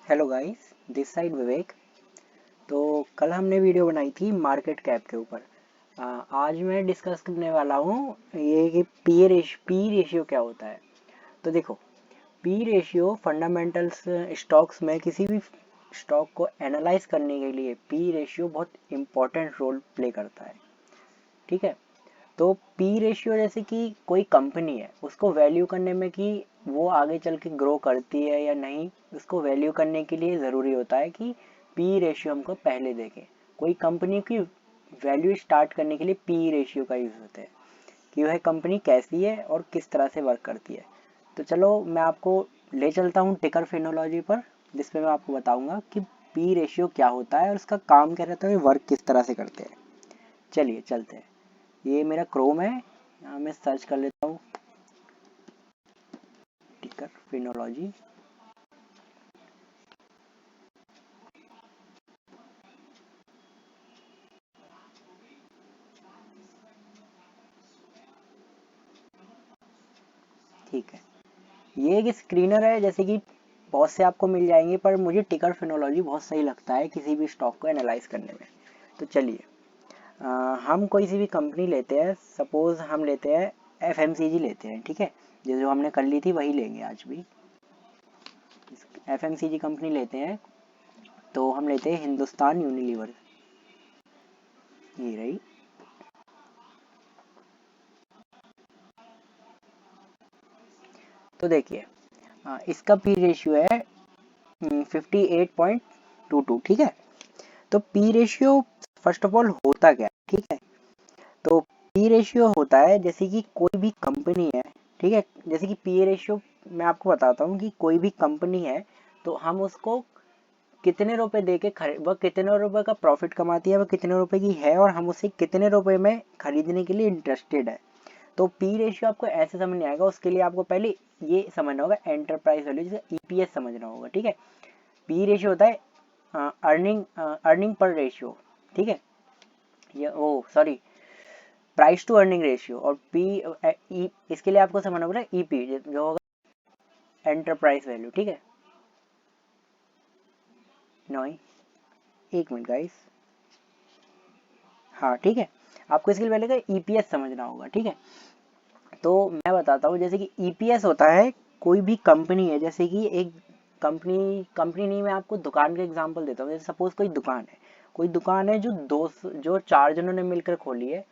Hello guys, this side विवेक। तो कल हमने वीडियो बनाई थी मार्केट कैप के ऊपर। आज मैं डिस्कस करने वाला हूँ ये कि पी रेशियो क्या होता है। तो देखो, पी रेशियो फंडामेंटल्स स्टॉक्स में किसी भी स्टॉक को एनालाइज करने के लिए पी रेशियो बहुत इम्पोर्टेंट रोल प्ले करता है। ठीक है, तो पी रेशियो जैसे कि कोई कंपनी है, उसको वैल्यू करने में कि वो आगे चल के ग्रो करती है या नहीं, उसको वैल्यू करने के लिए ज़रूरी होता है कि पी रेशियो हमको पहले देखें। कोई कंपनी की वैल्यू स्टार्ट करने के लिए पी रेशियो का यूज़ होता है कि वह कंपनी कैसी है और किस तरह से वर्क करती है। तो चलो मैं आपको ले चलता हूँ टिकर फिनोलॉजी पर, जिसमें मैं आपको बताऊंगा कि पी रेशियो क्या होता है और उसका काम क्या रहता है, वर्क किस तरह से करते हैं। चलिए चलते हैं। ये मेरा क्रोम है, यहाँ मैं सर्च कर लेता हूँ टिकर फिनोलॉजी। ठीक है, ये एक स्क्रीनर है, जैसे कि बहुत से आपको मिल जाएंगे, पर मुझे टिकर फिनोलॉजी बहुत सही लगता है किसी भी स्टॉक को एनालाइज करने में। तो चलिए, हम कोई सी भी कंपनी लेते हैं, सपोज हम लेते हैं एफएमसीजी लेते हैं। ठीक है, जो हमने कर ली थी वही लेंगे आज भी। एफएमसीजी कंपनी लेते हैं, तो हम लेते हैं हिंदुस्तान यूनिलीवर। ये रही। तो देखिए, इसका पी रेशियो है 58.22। ठीक है, तो P ratio first of all होता क्या है। ठीक है, तो पी रेशियो होता है जैसे कि कोई भी कंपनी है। ठीक है, जैसे कि पी रेशियो मैं आपको बताता हूँ कि कोई भी कंपनी है, तो हम उसको कितने रुपए दे के खरीद, वह कितने रुपए का प्रॉफिट कमाती है, वह कितने रुपए की है, और हम उसे कितने रुपए में खरीदने के लिए इंटरेस्टेड है। तो पी रेशियो आपको ऐसे समझ नहीं आएगा, उसके लिए आपको पहले ये समझना होगा, एंटरप्राइज वैल्यू जैसे ईपीएस समझना होगा। ठीक है, पी रेशियो होता है अर्निंग पर रेशियो। ठीक है, ये oh sorry, price to earning ratio. और इसके लिए आपको समझना होगा ईपी जो होगा एंटरप्राइज वैल्यू। ठीक है, नॉइ एक मिनट गाइस। हाँ ठीक है, आपको इसके लिए पहले का ईपीएस समझना होगा। ठीक है, तो मैं बताता हूँ, जैसे कि ईपीएस होता है कोई भी कंपनी है, जैसे कि एक कंपनी नहीं, मैं आपको दुकान का एग्जांपल देता हूँ। जैसे सपोज कोई दुकान है जो चार जनों ने मिलकर खोली है।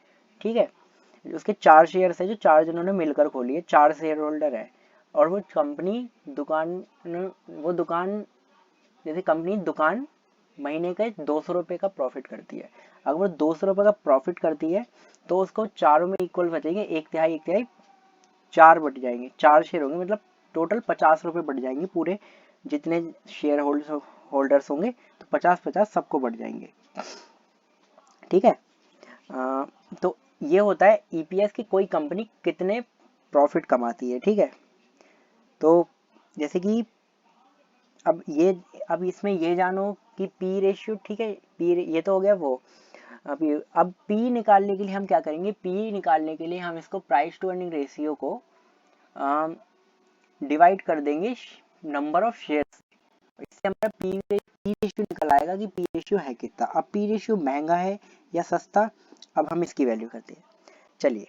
ठीक है, उसके चार शेयर्स है जो चार जनों ने मिलकर खोली है, चार शेयर होल्डर है। और वो कंपनी दुकान वो दुकान जैसे कंपनी दुकान महीने का 200 रुपये का प्रॉफिट करती है। अगर वो 200 रुपये का प्रॉफिट करती है, तो उसको चारों में इक्वल बचेंगे, एक तिहाई चार बट जाएंगे, चार शेयर होंगे, मतलब टोटल 50 रुपये बढ़ जाएंगे। पूरे जितने शेयर होल्डर्स होंगे, तो 50-50 सबको बढ़ जाएंगे। ठीक है, तो ये होता है ईपीएस की कोई कंपनी कितने प्रॉफिट कमाती है। ठीक है, तो जैसे कि अब इसमें ये जानो कि पी रेशियो। ठीक है, पी ये तो हो गया वो। अब पी निकालने के लिए हम क्या करेंगे, पी निकालने के लिए हम इसको प्राइस टू अर्निंग रेशियो को डिवाइड कर देंगे नंबर ऑफ शेयर्स। इससे हमारा पी रेशियो निकल आएगा कि पी रेशियो है कितना। अब पी रेशियो महंगा है या सस्ता, अब हम इसकी वैल्यू करते हैं। चलिए,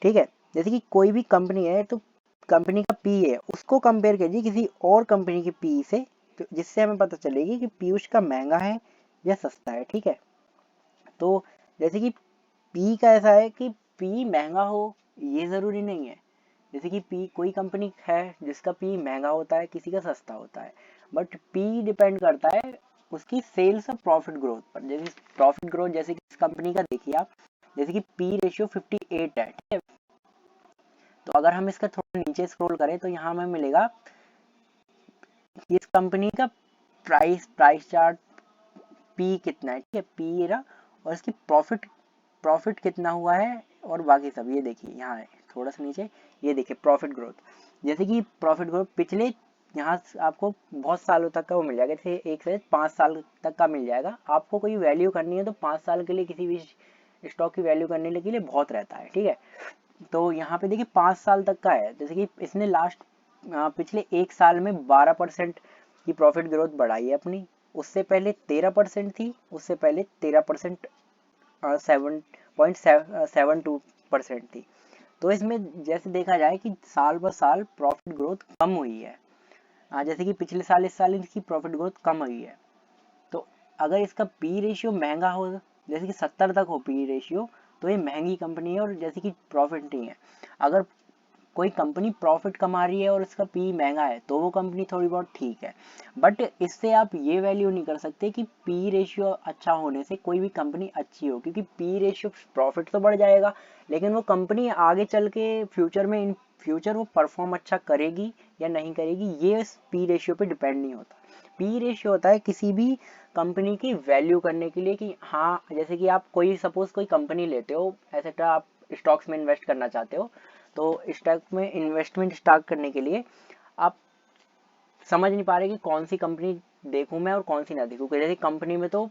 ठीक है, जैसे कि कोई भी कंपनी है, तो कंपनी का पी है, उसको कंपेयर कीजिए किसी और कंपनी के पी से, तो जिससे हमें पता चलेगी कि पी उसका महंगा है या सस्ता है। ठीक है, तो जैसे कि पी का ऐसा है कि पी महंगा हो ये ज़रूरी नहीं है। जैसे कि पी कोई कंपनी है जिसका पी महंगा होता है, किसी का सस्ता होता है, बट पी डिपेंड करता है उसकी सेल्स और प्रॉफिट ग्रोथ पर। जैसे प्रॉफिट ग्रोथ, जैसे कि इस कंपनी का देखिए आप, जैसे कि पी रेशियो 58 है। ठीक है, तो अगर हम इसका थोड़ा नीचे स्क्रॉल करें, तो यहाँ हमें मिलेगा इस कंपनी का प्राइस चार्ट, पी कितना है। ठीक है, पी रहा, और इसकी प्रॉफिट कितना हुआ है, और बाकी सब ये देखिए यहाँ है थोड़ा सा नीचे। ये देखिए प्रॉफिट ग्रोथ, जैसे कि प्रॉफिट ग्रोथ पिछले यहाँ आपको बहुत सालों तक का वो मिल जाएगा, जैसे 1 से 5 साल तक का मिल जाएगा। आपको कोई वैल्यू करनी है तो 5 साल के लिए किसी भी स्टॉक की वैल्यू करने के लिए बहुत रहता है। ठीक है, तो यहाँ पे देखिए 5 साल तक का है, जैसे कि इसने पिछले 1 साल में 12% कि प्रॉफिट ग्रोथ बढ़ाई है अपनी, उससे पहले 13% थी, उससे पहले 13% 7.72% थी। तो इसमें जैसे देखा जाए कि साल ब साल प्रॉफिट ग्रोथ कम हुई है। जैसे कि पिछले साल इस साल इसकी प्रॉफिट ग्रोथ कम हुई है। तो अगर इसका पी रेशियो महंगा हो, जैसे कि 70 तक हो पी रेशियो, तो ये महंगी कंपनी है और जैसे कि प्रॉफिट नहीं है। अगर कोई कंपनी प्रॉफिट कमा रही है और इसका पी महंगा है तो वो कंपनी थोड़ी बहुत ठीक है, बट इससे आप ये वैल्यू नहीं कर सकते कि पी रेशियो अच्छा होने से कोई भी कंपनी अच्छी हो, क्योंकि पी रेशियो प्रॉफिट तो बढ़ जाएगा लेकिन वो कंपनी आगे चल के फ्यूचर में इन फ्यूचर वो परफॉर्म अच्छा करेगी या नहीं करेगी, ये पी रेशियो पे डिपेंड नहीं होता। पी रेशियो होता है किसी भी कंपनी की वैल्यू करने के लिए कि हाँ, जैसे कि आप कोई सपोज कोई कंपनी लेते हो, ऐसे आप स्टॉक्स में इन्वेस्ट करना चाहते हो, तो स्टॉक में इन्वेस्टमेंट स्टार्ट करने के लिए आप समझ नहीं पा रहे कि कौन सी कंपनी देखूं मैं और कौन सी ना देखूं। जैसे कंपनी में तो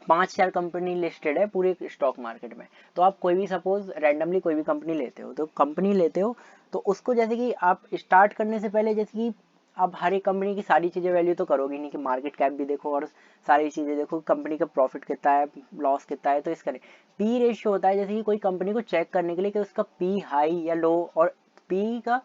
5-4 कंपनी लिस्टेड है पूरे स्टॉक मार्केट में, तो आप कोई भी सपोज रैंडमली कोई भी कंपनी लेते हो, तो कंपनी लेते हो तो उसको जैसे कि आप स्टार्ट करने से पहले जैसे कि आप हर एक कंपनी की सारी चीज़ें वैल्यू तो करोगे नहीं, कि मार्केट कैप भी देखो और सारी चीज़ें देखो, कंपनी का प्रॉफिट कितना है, लॉस कितना है, तो इसका पी रेशियो होता है जैसे कि कोई कंपनी को चेक करने के लिए कि उसका पी हाई या लो, और पी का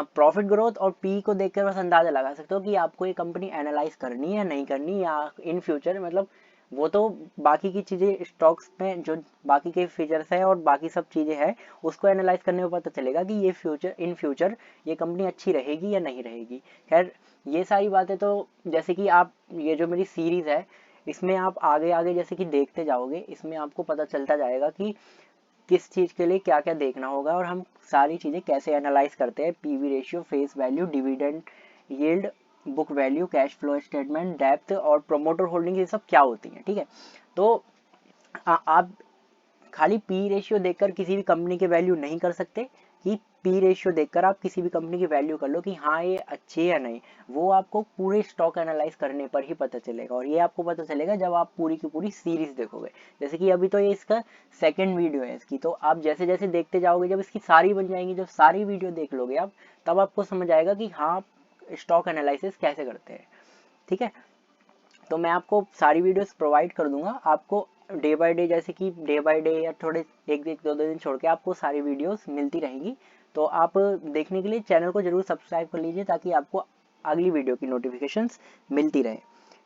प्रॉफिट ग्रोथ और पी को देखकर बस अंदाजा लगा सकते हो कि आपको ये कंपनी एनालाइज करनी है या नहीं करनी, या इन फ्यूचर मतलब वो तो बाकी की चीज़ें स्टॉक्स में जो बाकी के फीचर्स है और बाकी सब चीज़ें हैं उसको एनालाइज करने में पता चलेगा कि ये इन फ्यूचर ये कंपनी अच्छी रहेगी या नहीं रहेगी। खैर ये सारी बातें तो जैसे कि आप ये जो मेरी सीरीज़ है इसमें आप आगे आगे जैसे कि देखते जाओगे, इसमें आपको पता चलता जाएगा कि किस चीज़ के लिए क्या क्या देखना होगा और हम सारी चीज़ें कैसे एनालाइज करते हैं, PV ratio, face value, dividend yield, book value, cash flow statement, depth और प्रोमोटर होल्डिंग, ये सब क्या होती हैं। ठीक है, तो आप खाली पी रेशियो देखकर किसी भी कंपनी के वैल्यू नहीं कर सकते कि पी रेशियो देखकर आप किसी भी कंपनी की वैल्यू कर लो कि हाँ ये अच्छी है या नहीं। वो आपको पूरे स्टॉक एनालाइज करने पर ही पता चलेगा, और ये आपको पता चलेगा जब आप पूरी की पूरी सीरीज देखोगे। जैसे कि अभी तो ये इसका सेकंड वीडियो है इसकी, तो आप जैसे जैसे देखते जाओगे, जब इसकी सारी बन जाएंगी, जब सारी वीडियो देख लोगे आप, तब आपको समझ आएगा कि हाँ स्टॉक एनालिसिस कैसे करते हैं। ठीक है, तो मैं आपको सारी वीडियोस प्रोवाइड कर दूंगा आपको डे बाय डे, जैसे कि डे बाय डे या थोड़े एक दो दिन छोड़ के आपको सारी वीडियोस मिलती रहेंगी। तो आप देखने के लिए चैनल को जरूर सब्सक्राइब कर लीजिए ताकि आपको अगली वीडियो की नोटिफिकेशंस मिलती रहे।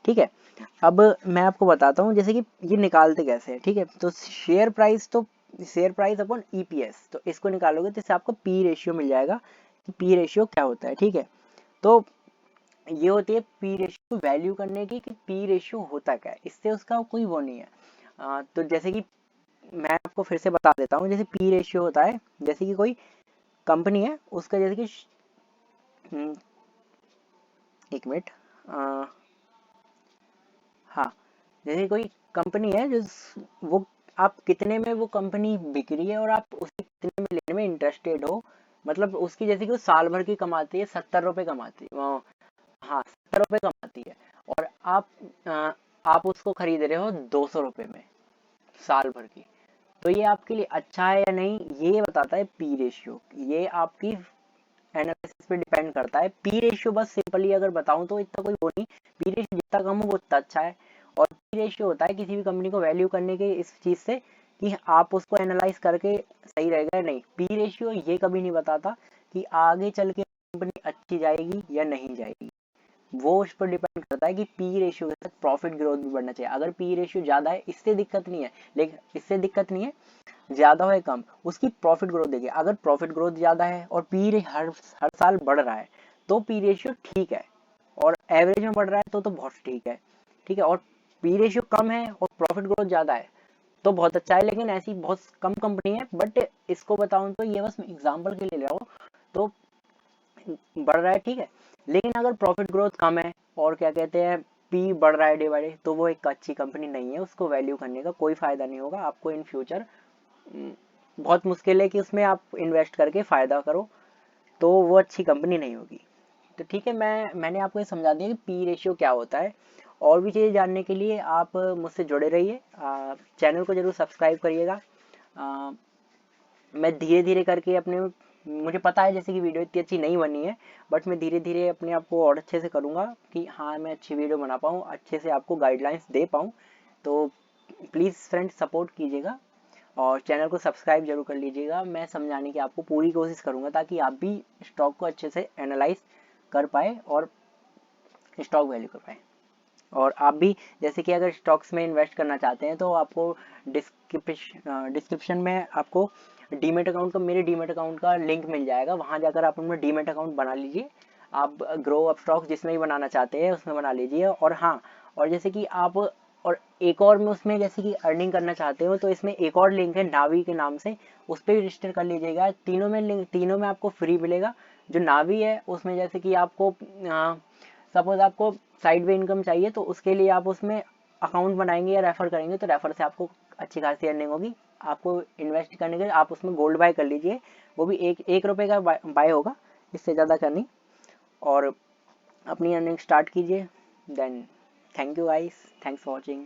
ठीक है, अब मैं आपको बताता हूँ जैसे कि ये निकालते कैसे है। ठीक है, तो शेयर प्राइस अपॉन ईपीएस, तो इसको निकालोगे तो इससे आपको पी रेशियो मिल जाएगा कि पी रेशियो क्या होता है। ठीक है, तो ये होती है पी रेशियो वैल्यू करने की कि पी रेशियो होता क्या है, इससे उसका कोई वो नहीं है। तो जैसे कि मैं आपको फिर से बता देता हूँ, जैसे पी रेशियो होता है जैसे कि कोई कंपनी है उसका, जैसे कि एक मिनट, हाँ, जैसे कोई कंपनी है जो वो आप कितने में वो कंपनी बिक रही है और आप उसे कितने में लेने में इंटरेस्टेड हो, मतलब उसकी जैसे कि वो साल भर की कमाती है 70 रुपये कमाती है, हाँ 70 रुपये कमाती है, और आप उसको खरीद रहे हो 200 रुपये में साल भर की। तो ये आपके लिए अच्छा है या नहीं, ये बताता है पी रेशियो। ये आपकी एनालिसिस पे डिपेंड करता है। पी रेशियो बस सिंपली अगर बताऊं तो इतना कोई वो नहीं, पी रेशियो जितना कम हो वो उतना अच्छा है। और पी रेशियो होता है किसी भी कंपनी को वैल्यू करने के इस चीज से कि आप उसको एनालाइज करके सही रहेगा या नहीं। पी रेशियो ये कभी नहीं बताता कि आगे चल के कंपनी अच्छी जाएगी या नहीं जाएगी, वो उस पर डिपेंड करता है कि पी रेशियो के साथ प्रॉफिट ग्रोथ भी बढ़ना चाहिए। अगर पी रेशियो ज्यादा है इससे दिक्कत नहीं है, लेकिन इससे दिक्कत नहीं है, ज्यादा हो या कम, उसकी प्रॉफिट ग्रोथ देखिए। अगर प्रॉफिट ग्रोथ ज्यादा है और पी हर साल बढ़ रहा है तो पी रेशियो ठीक है, और एवरेज में बढ़ रहा है तो बहुत ठीक है। ठीक है, और पी रेशियो कम है और प्रॉफिट ग्रोथ ज्यादा है तो बहुत अच्छा है, लेकिन ऐसी बहुत कम कंपनी है। बट इसको बताऊं तो ये बस एग्जाम्पल के लिए ले रहा हूँ, तो बढ़ रहा है ठीक है, लेकिन अगर प्रॉफिट ग्रोथ कम है और क्या कहते हैं पी बढ़ रहा है डे बाय डे, तो वो एक अच्छी कंपनी नहीं है, उसको वैल्यू करने का कोई फायदा नहीं होगा आपको इन फ्यूचर। बहुत मुश्किल है कि उसमें आप इन्वेस्ट करके फायदा करो, तो वो अच्छी कंपनी नहीं होगी। तो ठीक है, मैंने आपको ये समझा दिया कि पी रेशियो क्या होता है। और भी चीज़ें जानने के लिए आप मुझसे जुड़े रहिए, चैनल को जरूर सब्सक्राइब करिएगा। मैं धीरे धीरे करके अपने मुझे पता है जैसे कि वीडियो इतनी अच्छी नहीं बनी है, बट मैं धीरे धीरे अपने आप को और अच्छे से करूँगा कि हाँ मैं अच्छी वीडियो बना पाऊँ, अच्छे से आपको गाइडलाइंस दे पाऊँ। तो प्लीज़ फ्रेंड्स सपोर्ट कीजिएगा और चैनल को सब्सक्राइब जरूर कर लीजिएगा। मैं समझाने की आपको पूरी कोशिश करूँगा ताकि आप भी स्टॉक को अच्छे से एनालाइज कर पाए और स्टॉक वैल्यू कर पाए। और आप भी जैसे कि अगर स्टॉक्स में इन्वेस्ट करना चाहते हैं तो आपको डिस्क्रिप्शन में आपको डीमेट अकाउंट का, मेरे डीमेट अकाउंट का लिंक मिल जाएगा। वहाँ जाकर आप उनमें डीमेट अकाउंट बना लीजिए। आप ग्रो अप स्टॉक्स जिसमें भी बनाना चाहते हैं उसमें बना लीजिए। और हाँ, और जैसे कि आप और एक और में उसमें जैसे कि अर्निंग करना चाहते हो तो इसमें एक और लिंक है नावी के नाम से, उस पर रजिस्टर कर लीजिएगा। तीनों में लिंक, तीनों में आपको फ्री मिलेगा। जो नावी है उसमें जैसे कि आपको सपोज आपको साइड वे इनकम चाहिए तो उसके लिए आप उसमें अकाउंट बनाएंगे या रेफर करेंगे तो रेफर से आपको अच्छी खासी अर्निंग होगी। आपको इन्वेस्ट करने के लिए आप उसमें गोल्ड बाय कर लीजिए, वो भी एक रुपये का बाय होगा, इससे ज़्यादा का नहीं। और अपनी अर्निंग स्टार्ट कीजिए। Then thank you guys, thanks for watching.